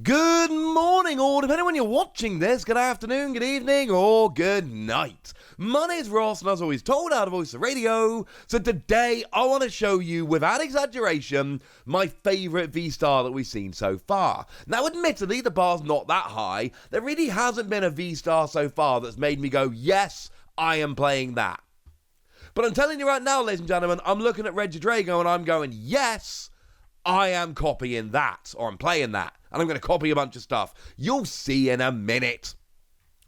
Good morning, or depending on when you're watching this, good afternoon, good evening, or good night. My name's Ross, and as always told out of Voice of Radio, so today I want to show you, without exaggeration, my favourite V-Star that we've seen so far. Now, admittedly, the bar's not that high. There really hasn't been a V-Star so far that's made me go, yes, I am playing that. But I'm telling you right now, ladies and gentlemen, I'm looking at Regidrago and I'm going, yes, I am copying that, or I'm playing that. And I'm going to copy a bunch of stuff. You'll see in a minute.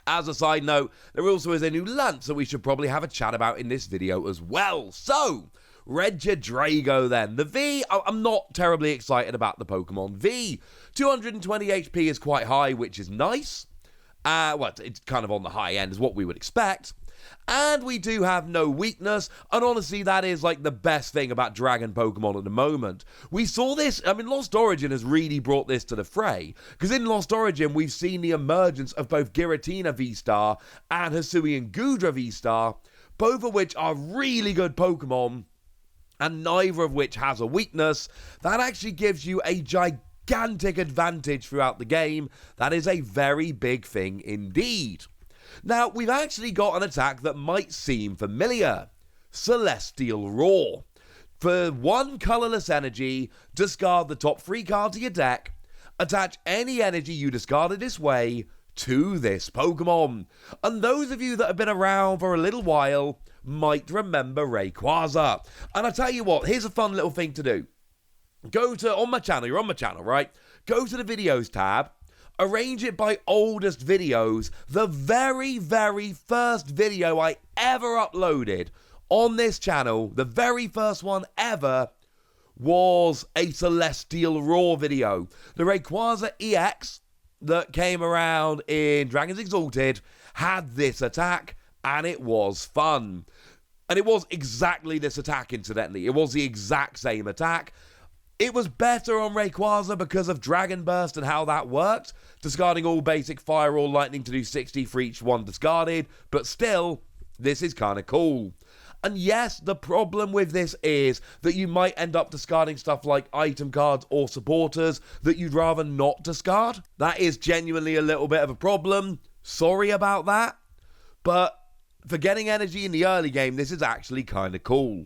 As a side note, there also is a new lunch that we should probably have a chat about in this video as well. So, Regidrago then. The V, I'm not terribly excited about the Pokemon V. 220 HP is quite high, which is nice. Well, it's kind of on the high end, is what we would expect. And we do have no weakness, and honestly, that is like the best thing about Dragon Pokemon at the moment. We saw this, Lost Origin has really brought this to the fray, because in Lost Origin, we've seen the emergence of both Giratina V-Star and Hisuian Goodra V-Star, both of which are really good Pokemon, and neither of which has a weakness. That actually gives you a gigantic advantage throughout the game. That is a very big thing indeed. Now, we've actually got an attack that might seem familiar. Celestial Roar. For 1 colourless energy, discard the top 3 cards of your deck, attach any energy you discarded this way to this Pokemon. And those of you that have been around for a little while might remember Rayquaza. And I tell you what, here's a fun little thing to do. Go to, on my channel, you're on my channel, right? Go to the videos tab. Arrange it by oldest videos. The very, very first video I ever uploaded on this channel, the very first one ever, was a Celestial Roar video. The Rayquaza EX that came around in Dragons Exalted had this attack, and it was fun. And it was exactly this attack, incidentally. It was the exact same attack. It was better on Rayquaza because of Dragon Burst and how that worked, discarding all basic fire or lightning to do 60 for each one discarded, but still, this is kind of cool. And yes, the problem with this is that you might end up discarding stuff like item cards or supporters that you'd rather not discard. That is genuinely a little bit of a problem. Sorry about that. But for getting energy in the early game, this is actually kind of cool.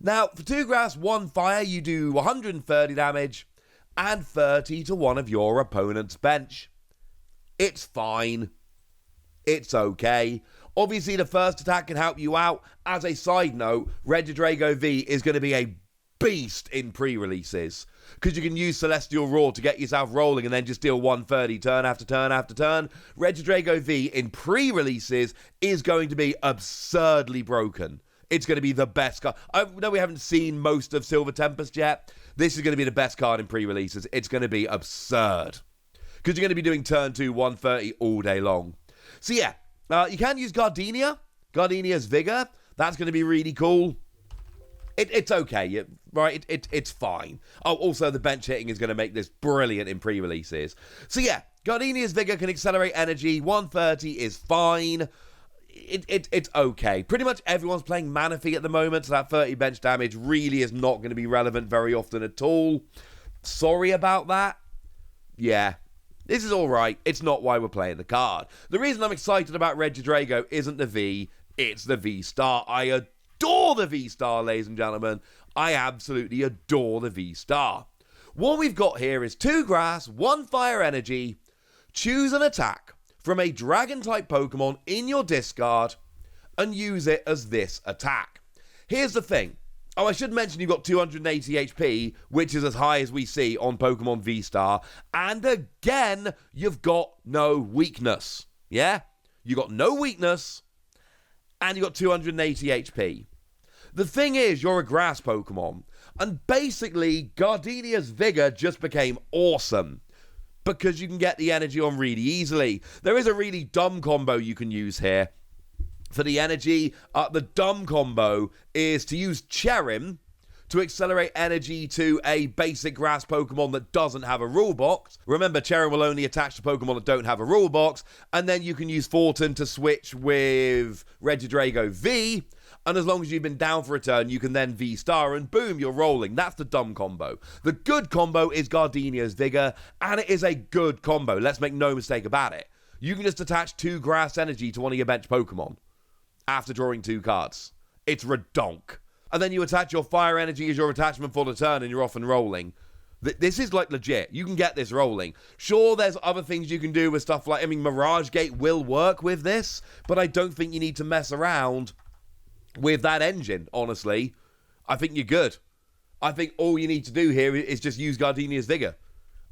Now, for 2 grass, 1 fire, you do 130 damage and 30 to one of your opponent's bench. It's fine. It's okay. Obviously, the first attack can help you out. As a side note, Regidrago V is going to be a beast in pre-releases, because you can use Celestial Roar to get yourself rolling and then just deal 130 turn after turn after turn. Regidrago V in pre-releases is going to be absurdly broken. It's going to be the best card. I know we haven't seen most of Silver Tempest yet. This is going to be the best card in pre-releases. It's going to be absurd, because you're going to be doing turn 2 130 all day long. So yeah, you can use Gardenia. Gardenia's Vigor. That's going to be really cool. It's okay, right? It's fine. Oh, also the bench hitting is going to make this brilliant in pre-releases. So yeah, Gardenia's Vigor can accelerate energy. 130 is fine. It's okay. Pretty much everyone's playing Manaphy at the moment, so that 30 bench damage really is not going to be relevant very often at all. Sorry about that. Yeah, this is alright. It's not why we're playing the card. The reason I'm excited about Regidrago isn't the V, it's the V-Star. I adore the V-Star, ladies and gentlemen. I absolutely adore the V-Star. What we've got here is 2 grass, 1 fire energy. Choose an attack from a Dragon-type Pokemon in your discard and use it as this attack. Here's the thing. Oh, I should mention you've got 280 HP, which is as high as we see on Pokemon V-Star. And again, you've got no weakness. Yeah? You got no weakness, and you got 280 HP. The thing is, you're a grass Pokemon, and basically, Gardenia's Vigor just became awesome, because you can get the energy on really easily. There is a really dumb combo you can use here. For the energy, the dumb combo is to use Cherim to accelerate energy to a basic grass Pokemon that doesn't have a rule box. Remember, Cherim will only attach to Pokemon that don't have a rule box. And then you can use Fortin to switch with Regidrago V. And as long as you've been down for a turn, you can then V-Star and boom, you're rolling. That's the dumb combo. The good combo is Gardenia's Vigor, and it is a good combo. Let's make no mistake about it. You can just attach 2 Grass Energy to one of your bench Pokemon after drawing 2 cards. It's redonk. And then you attach your Fire Energy as your attachment for the turn and you're off and rolling. This is like legit. You can get this rolling. Sure, there's other things you can do with stuff like, Mirage Gate will work with this, but I don't think you need to mess around with that engine, honestly. I think you're good. I think all you need to do here is just use Gardenia's Vigor.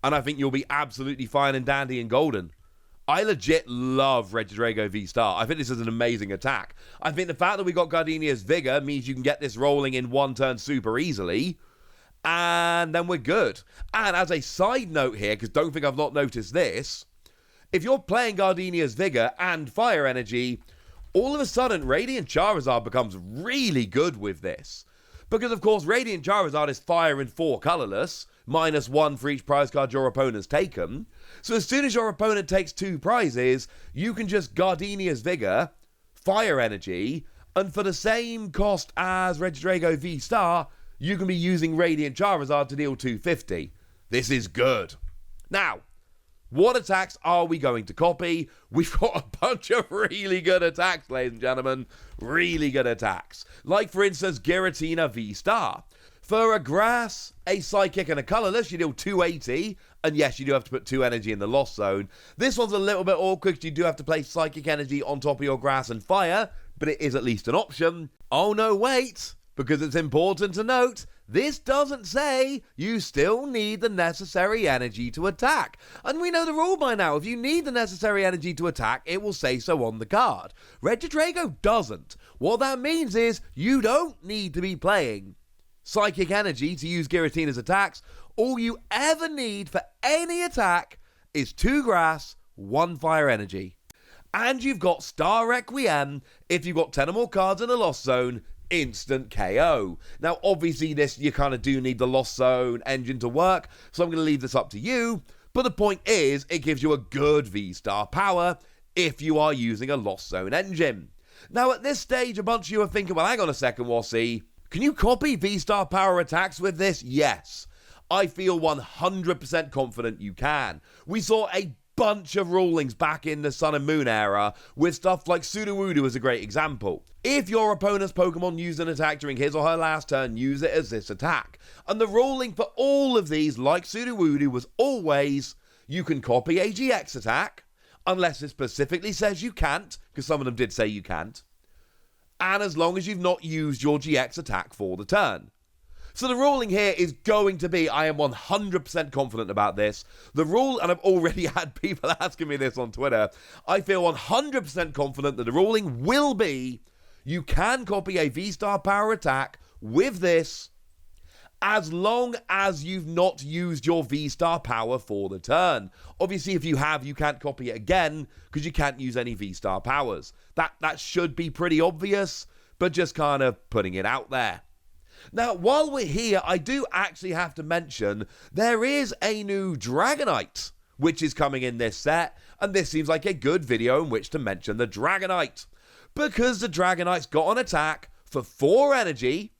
And I think you'll be absolutely fine and dandy and golden. I legit love Regidrago V-Star. I think this is an amazing attack. I think the fact that we got Gardenia's Vigor means you can get this rolling in one turn super easily. And then we're good. And as a side note here, because don't think I've not noticed this, if you're playing Gardenia's Vigor and Fire Energy, all of a sudden Radiant Charizard becomes really good with this. Because of course Radiant Charizard is fire and 4 colorless, -1 for each prize card your opponent's taken. So as soon as your opponent takes 2 prizes, you can just Gardenia's Vigor, Fire Energy, and for the same cost as Regidrago V-Star, you can be using Radiant Charizard to deal 250. This is good. Now, what attacks are we going to copy? We've got a bunch of really good attacks, ladies and gentlemen. Really good attacks. Like, for instance, Giratina V-Star. For a Grass, a Psychic, and a Colorless, you deal 280. And yes, you do have to put 2 energy in the Lost Zone. This one's a little bit awkward because you do have to place Psychic Energy on top of your Grass and Fire, but it is at least an option. Oh no, wait, because it's important to note, this doesn't say you still need the necessary energy to attack. And we know the rule by now. If you need the necessary energy to attack, it will say so on the card. Regidrago doesn't. What that means is you don't need to be playing Psychic Energy to use Giratina's attacks. All you ever need for any attack is 2 Grass, 1 Fire Energy. And you've got Star Requiem if you've got 10 or more cards in the Lost Zone. Instant KO. Now, obviously, this you kind of do need the Lost Zone engine to work, so I'm going to leave this up to you. But the point is, it gives you a good V-Star power if you are using a Lost Zone engine. Now, at this stage, a bunch of you are thinking, well, hang on a second, Wassy. Can you copy V-Star power attacks with this? Yes. I feel 100% confident you can. We saw a bunch of rulings back in the Sun and Moon era with stuff like Sudowoodo as a great example. If your opponent's Pokemon used an attack during his or her last turn, use it as this attack. And the ruling for all of these, like Sudowoodo, was always you can copy a GX attack, unless it specifically says you can't, because some of them did say you can't, and as long as you've not used your GX attack for the turn. So the ruling here is going to be, I am 100% confident about this. The rule, and I've already had people asking me this on Twitter, I feel 100% confident that the ruling will be, you can copy a V-Star power attack with this, as long as you've not used your V-Star power for the turn. Obviously, if you have, you can't copy it again, because you can't use any V-Star powers. That should be pretty obvious, but just kind of putting it out there. Now, while we're here, I do actually have to mention there is a new Dragonite, which is coming in this set, and this seems like a good video in which to mention the Dragonite. Because the Dragonite's got an attack for 4 energy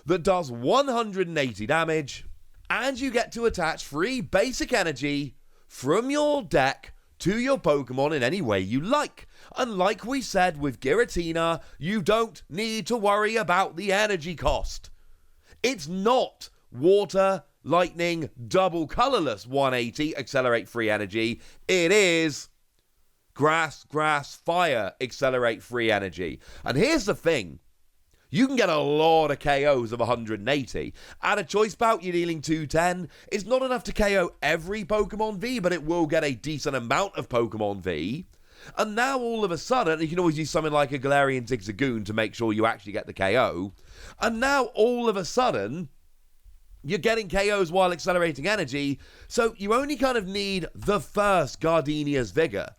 that does 180 damage, and you get to attach 3 basic energy from your deck to your Pokemon in any way you like. And like we said with Giratina, you don't need to worry about the energy cost. It's not Water, Lightning, double colorless 180, accelerate 3 energy. It is Grass, Fire, accelerate 3 energy. And here's the thing. You can get a lot of KOs of 180. At a choice bout, you're dealing 210. It's not enough to KO every Pokemon V, but it will get a decent amount of Pokemon V. And now all of a sudden, you can always use something like a Galarian Zigzagoon to make sure you actually get the KO. And now all of a sudden, you're getting KOs while accelerating energy, so you only kind of need the first Gardenia's Vigor.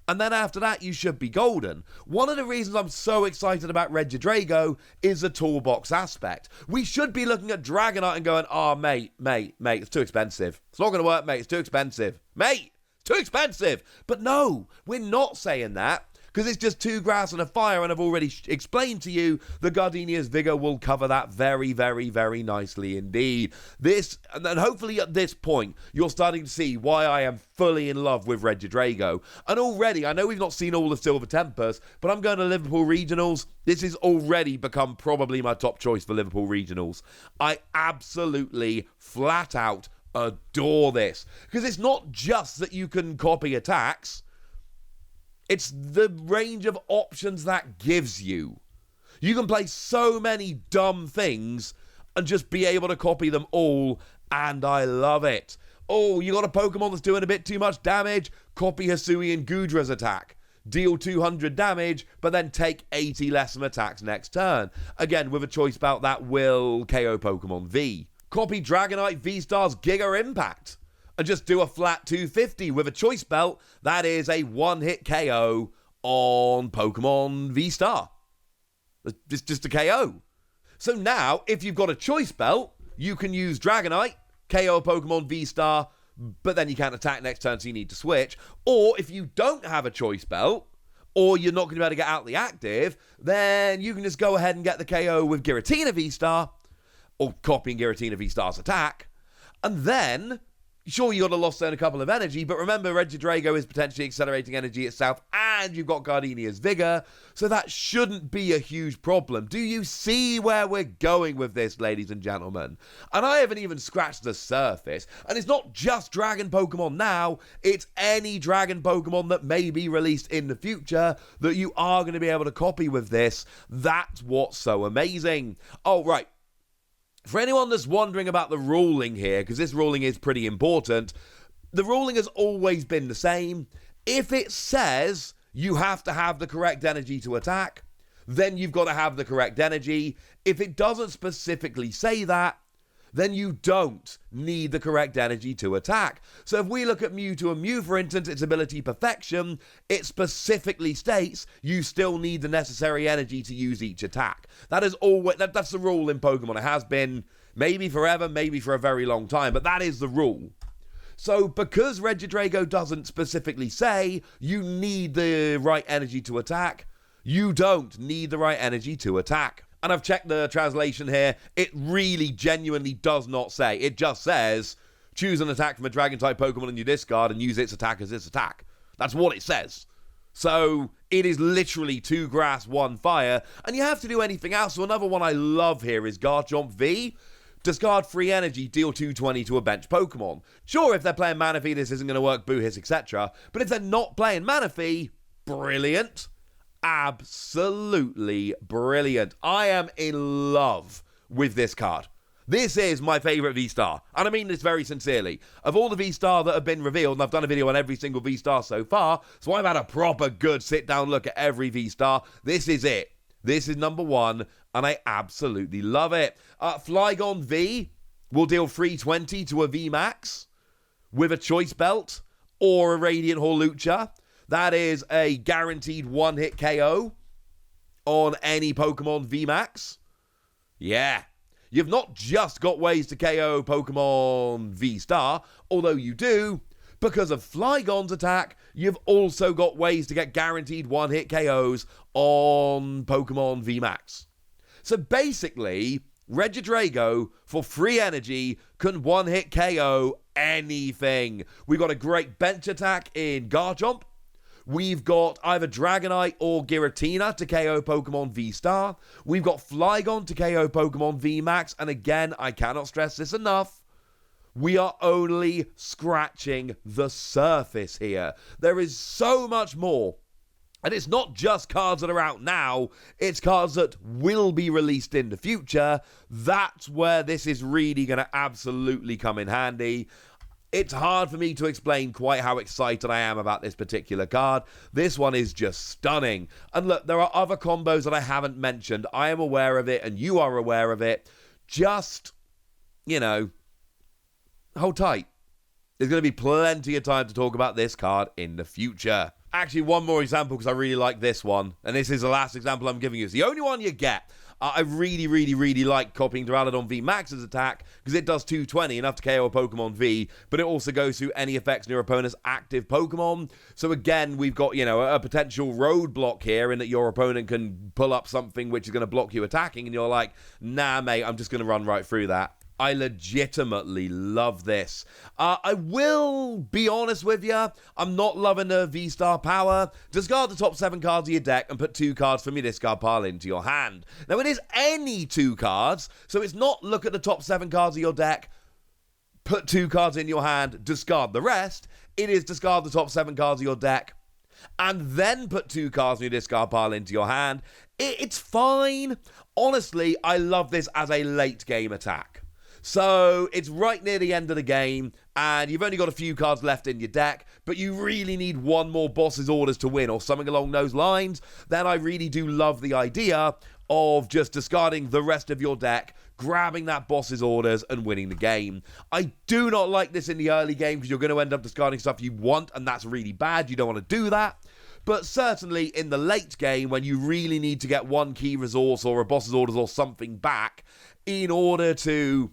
And then after that, you should be golden. One of the reasons I'm so excited about Regidrago is the Toolbox aspect. We should be looking at Dragonite and going, oh, mate, it's too expensive. It's not going to work, mate, it's too expensive. Mate, it's too expensive. But no, we're not saying that, because it's just 2 grass and a fire, and I've already explained to you the Gardenia's Vigor will cover that very, very, very nicely indeed. And then hopefully at this point, you're starting to see why I am fully in love with Regidrago. And already, I know we've not seen all of Silver Tempest, but I'm going to Liverpool Regionals. This has already become probably my top choice for Liverpool Regionals. I absolutely, flat out, adore this, because it's not just that you can copy attacks, it's the range of options that gives you. You can play so many dumb things and just be able to copy them all, and I love it. Oh, you got a Pokemon that's doing a bit too much damage? Copy Hisui and Goodra's attack. Deal 200 damage, but then take 80 less from attacks next turn. Again, with a choice belt that will KO Pokemon V. Copy Dragonite V-Star's Giga Impact and just do a flat 250 with a choice belt that is a one-hit KO on Pokemon V-Star. It's just a KO. So now, if you've got a choice belt, you can use Dragonite, KO Pokemon V-Star, but then you can't attack next turn, so you need to switch. Or if you don't have a choice belt, or you're not going to be able to get out the active, then you can just go ahead and get the KO with Giratina V-Star, or copying Giratina V-Star's attack, and then, sure, you got a loss there and a couple of energy, but remember, Regidrago is potentially accelerating energy itself, and you've got Gardenia's Vigor, so that shouldn't be a huge problem. Do you see where we're going with this, ladies and gentlemen? And I haven't even scratched the surface, and it's not just Dragon Pokemon now, it's any Dragon Pokemon that may be released in the future that you are going to be able to copy with this. That's what's so amazing. Oh, right. For anyone that's wondering about the ruling here, because this ruling is pretty important, the ruling has always been the same. If it says you have to have the correct energy to attack, then you've got to have the correct energy. If it doesn't specifically say that, then you don't need the correct energy to attack. So if we look at Mewtwo and Mew, for instance, its ability Perfection, it specifically states you still need the necessary energy to use each attack. That is always that's the rule in Pokemon. It has been maybe forever, maybe for a very long time, but that is the rule. So because Regidrago doesn't specifically say you need the right energy to attack, you don't need the right energy to attack. And I've checked the translation here. It really genuinely does not say. It just says, choose an attack from a Dragon-type Pokemon in your discard and use its attack as its attack. That's what it says. So it is literally 2 grass, 1 fire, and you have to do anything else. So another one I love here is Garchomp V. Discard free energy, deal 220 to a bench Pokemon. Sure, if they're playing Manaphy, this isn't going to work, Boo-Hiss, etc. But if they're not playing Manaphy, brilliant. Absolutely brilliant. I am in love with this card. This is my favourite V-Star, and I mean this very sincerely. Of all the V-Star that have been revealed, and I've done a video on every single V-Star so far, so I've had a proper good sit-down look at every V-Star. This is it. This is number 1, and I absolutely love it. Flygon V will deal 320 to a V-Max with a Choice Belt or a Radiant Hawlucha. That is a guaranteed one-hit KO on any Pokemon VMAX. Yeah. You've not just got ways to KO Pokemon V-Star, although you do. Because of Flygon's attack, you've also got ways to get guaranteed one-hit KOs on Pokemon VMAX. So basically, Regidrago, for free energy, can one-hit KO anything. We've got a great bench attack in Garchomp. We've got either Dragonite or Giratina to KO Pokemon V-Star. We've got Flygon to KO Pokemon V-Max. And again, I cannot stress this enough. We are only scratching the surface here. There is so much more. And it's not just cards that are out now. It's cards that will be released in the future. That's where this is really going to absolutely come in handy. It's hard for me to explain quite how excited I am about this particular card. This one is just stunning. And look, there are other combos that I haven't mentioned. I am aware of it, and you are aware of it. Just, hold tight. There's going to be plenty of time to talk about this card in the future. Actually, one more example because I really like this one. And this is the last example I'm giving you. It's the only one you get. I really like copying Duraludon V Max's attack because it does 220, enough to KO a Pokemon V, but it also goes through any effects on your opponent's active Pokemon. So again, we've got, a potential roadblock here in that your opponent can pull up something which is going to block you attacking, and you're like, nah, mate, I'm just going to run right through that. I legitimately love this. I will be honest with you, I'm not loving the V-Star power. Discard the top 7 cards of your deck and put 2 cards from your discard pile into your hand. Now, it is any 2 cards, so it's not look at the top 7 cards of your deck, put 2 cards in your hand, discard the rest. It is discard the top 7 cards of your deck, and then put 2 cards from your discard pile into your hand. It's fine. Honestly, I love this as a late game attack. So it's right near the end of the game, and you've only got a few cards left in your deck, but you really need one more boss's orders to win, or something along those lines. Then I really do love the idea of just discarding the rest of your deck, grabbing that boss's orders, and winning the game. I do not like this in the early game, because you're going to end up discarding stuff you want, and that's really bad. You don't want to do that. But certainly in the late game, when you really need to get one key resource or a boss's orders or something back in order to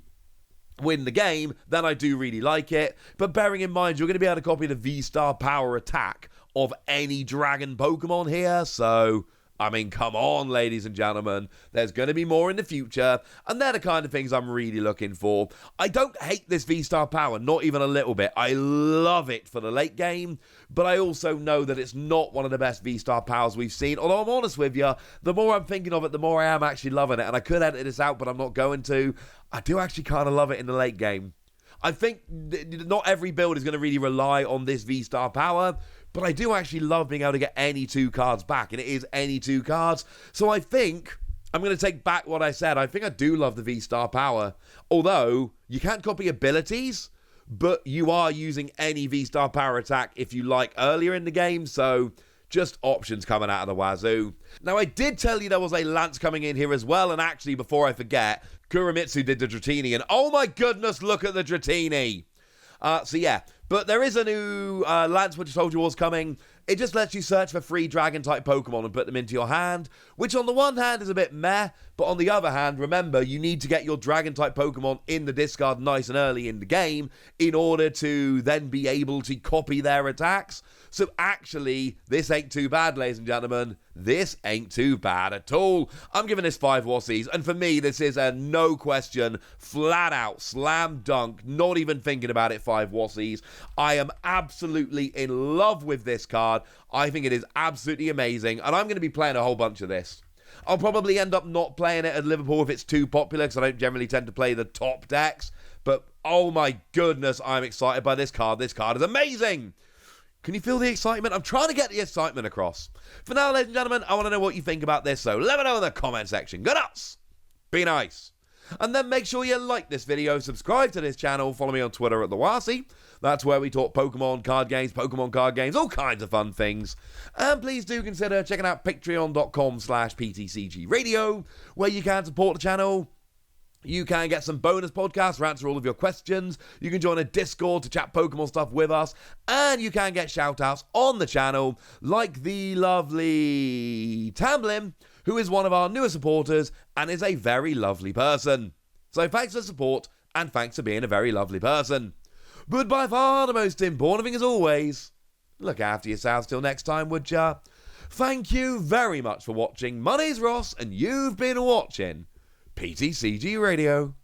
win the game, then I do really like it. But bearing in mind, you're going to be able to copy the V-Star power attack of any dragon Pokemon here, so I mean, come on, ladies and gentlemen. There's going to be more in the future, and they're the kind of things I'm really looking for. I don't hate this V-Star power, not even a little bit. I love it for the late game, but I also know that it's not one of the best V-Star powers we've seen. Although I'm honest with you, the more I'm thinking of it, the more I am actually loving it. And I could edit this out, but I'm not going to. I do actually kind of love it in the late game. I think not every build is going to really rely on this V-Star power, but I do actually love being able to get any 2 cards back, and it is any 2 cards. So I think I'm going to take back what I said. I think I do love the V-Star power, although you can't copy abilities, but you are using any V-Star power attack if you like earlier in the game, so just options coming out of the wazoo. Now, I did tell you there was a Lance coming in here as well, and actually, before I forget, Kurimitsu did the Dratini, and oh my goodness, look at the Dratini! So yeah, but there is a new Lance which I told you was coming. It just lets you search for free Dragon-type Pokemon and put them into your hand, which on the one hand is a bit meh, but on the other hand, remember, you need to get your Dragon-type Pokemon in the discard nice and early in the game in order to then be able to copy their attacks. So actually, this ain't too bad, ladies and gentlemen. This ain't too bad at all. I'm giving this 5 Wassies, and for me, this is a no question, flat out, slam dunk, not even thinking about it, 5 Wassies. I am absolutely in love with this card. I think it is absolutely amazing, and I'm going to be playing a whole bunch of this. I'll probably end up not playing it at Liverpool if it's too popular, because I don't generally tend to play the top decks, but oh my goodness, I'm excited by this card. This card is amazing! Can you feel the excitement? I'm trying to get the excitement across. For now, ladies and gentlemen, I want to know what you think about this, so let me know in the comment section. Go nuts! Be nice. And then make sure you like this video, subscribe to this channel, follow me on Twitter at TheWasi. That's where we talk Pokemon card games, all kinds of fun things. And please do consider checking out patreon.com/PTCG Radio, where you can support the channel. You can get some bonus podcasts to answer all of your questions. You can join a Discord to chat Pokemon stuff with us. And you can get shout-outs on the channel, like the lovely Tamblin, who is one of our newer supporters and is a very lovely person. So thanks for the support, and thanks for being a very lovely person. But by far the most important thing, as always, look after yourselves till next time, would ya? Thank you very much for watching. My name's Ross, and you've been watching PTCG Radio.